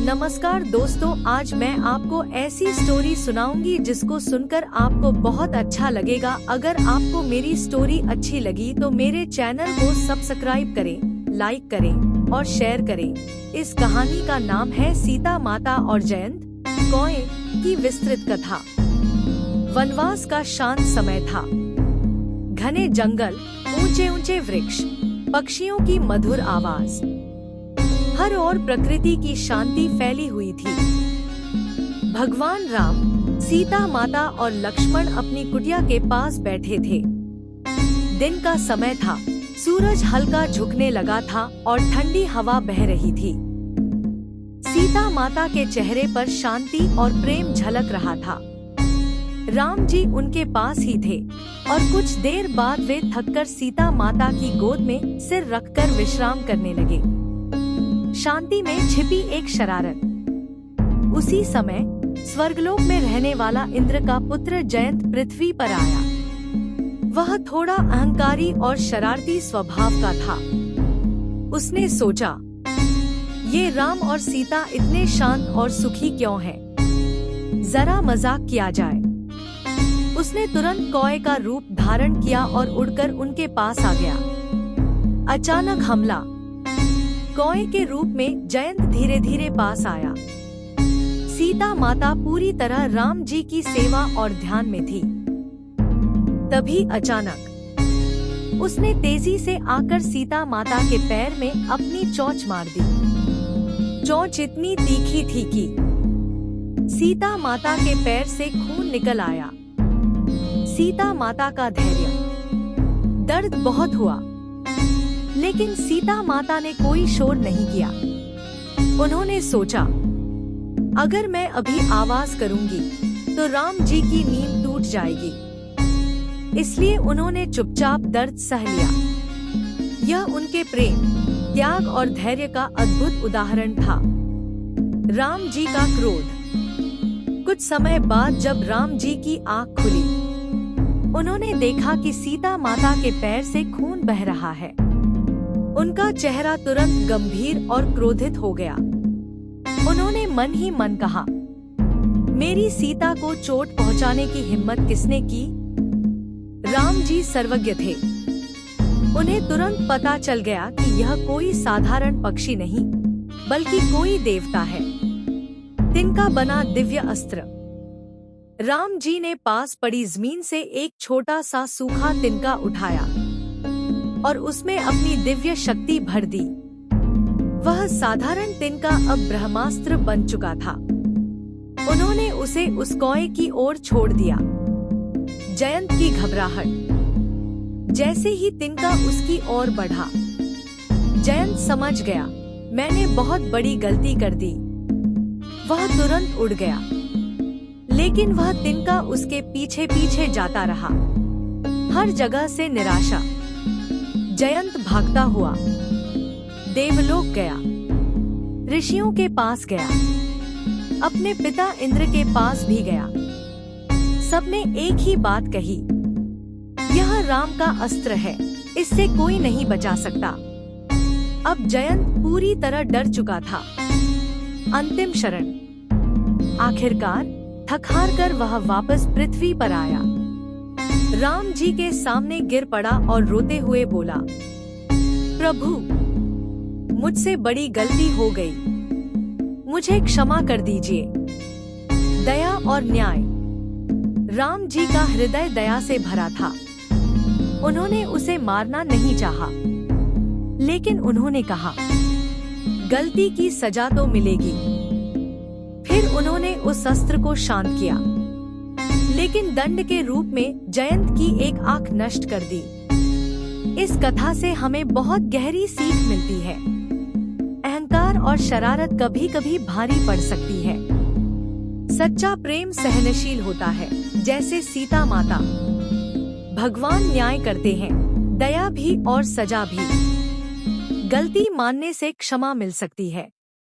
नमस्कार दोस्तों, आज मैं आपको ऐसी स्टोरी सुनाऊंगी जिसको सुनकर आपको बहुत अच्छा लगेगा। अगर आपको मेरी स्टोरी अच्छी लगी तो मेरे चैनल को सब्सक्राइब करें, लाइक करें और शेयर करें। इस कहानी का नाम है सीता माता और जयंत कौए की विस्तृत कथा। वनवास का शांत समय था। घने जंगल, ऊंचे ऊंचे वृक्ष, पक्षियों की मधुर आवाज, हर ओर प्रकृति की शांति फैली हुई थी। भगवान राम, सीता माता और लक्ष्मण अपनी कुटिया के पास बैठे थे। दिन का समय था, सूरज हल्का झुकने लगा था और ठंडी हवा बह रही थी। सीता माता के चेहरे पर शांति और प्रेम झलक रहा था। राम जी उनके पास ही थे और कुछ देर बाद वे थककर सीता माता की गोद में सिर रखकर विश्राम करने लगे। शांति में छिपी एक शरारत। उसी समय स्वर्गलोक में रहने वाला इंद्र का पुत्र जयंत पृथ्वी पर आया। वह थोड़ा अहंकारी और शरारती स्वभाव का था। उसने सोचा, ये राम और सीता इतने शांत और सुखी क्यों हैं? जरा मजाक किया जाए। उसने तुरंत कौए का रूप धारण किया और उड़कर उनके पास आ गया। अचानक हमला। कौए के रूप में जयंत धीरे धीरे पास आया। सीता माता पूरी तरह राम जी की सेवा और ध्यान में थी। तभी अचानक उसने तेजी से आकर सीता माता के पैर में अपनी चोंच मार दी। चोंच इतनी तीखी थी कि सीता माता के पैर से खून निकल आया। सीता माता का धैर्य। दर्द बहुत हुआ, लेकिन सीता माता ने कोई शोर नहीं किया। उन्होंने सोचा, अगर मैं अभी आवाज करूंगी तो राम जी की नींद टूट जाएगी। इसलिए उन्होंने चुपचाप दर्द सह लिया। यह उनके प्रेम, त्याग और धैर्य का अद्भुत उदाहरण था। राम जी का क्रोध। कुछ समय बाद जब राम जी की आंख खुली, उन्होंने देखा कि सीता माता के पैर से खून बह रहा है। उनका चेहरा तुरंत गंभीर और क्रोधित हो गया। उन्होंने मन ही मन कहा, मेरी सीता को चोट पहुंचाने की हिम्मत किसने की? राम जी सर्वज्ञ थे। उन्हें तुरंत पता चल गया कि यह कोई साधारण पक्षी नहीं, बल्कि कोई देवता है। तिनका बना दिव्य अस्त्र। राम जी ने पास पड़ी जमीन से एक छोटा सा सूखा तिनका उठाया और उसमें अपनी दिव्य शक्ति भर दी। वह साधारण तिनका अब ब्रह्मास्त्र बन चुका था। उन्होंने उसे उस कौए की ओर छोड़ दिया। जयंत की घबराहट। जैसे ही तिनका उसकी ओर बढ़ा, जयंत समझ गया, मैंने बहुत बड़ी गलती कर दी। वह तुरंत उड़ गया, लेकिन वह तिनका उसके पीछे पीछे जाता रहा। हर जगह से निराशा। जयंत भागता हुआ देवलोक गया, ऋषियों के पास गया, अपने पिता इंद्र के पास भी गया। सबने एक ही बात कही, यह राम का अस्त्र है, इससे कोई नहीं बचा सकता। अब जयंत पूरी तरह डर चुका था। अंतिम शरण। आखिरकार थक हार कर वह वापस पृथ्वी पर आया। राम जी के सामने गिर पड़ा और रोते हुए बोला, प्रभु, मुझसे बड़ी गलती हो गई, मुझे क्षमा कर दीजिए। दया और न्याय। राम जी का हृदय दया से भरा था। उन्होंने उसे मारना नहीं चाहा, लेकिन उन्होंने कहा, गलती की सजा तो मिलेगी। फिर उन्होंने उस अस्त्र को शांत किया, लेकिन दंड के रूप में जयंत की एक आंख नष्ट कर दी। इस कथा से हमें बहुत गहरी सीख मिलती है। अहंकार और शरारत कभी कभी भारी पड़ सकती है। सच्चा प्रेम सहनशील होता है, जैसे सीता माता। भगवान न्याय करते हैं, दया भी और सजा भी। गलती मानने से क्षमा मिल सकती है।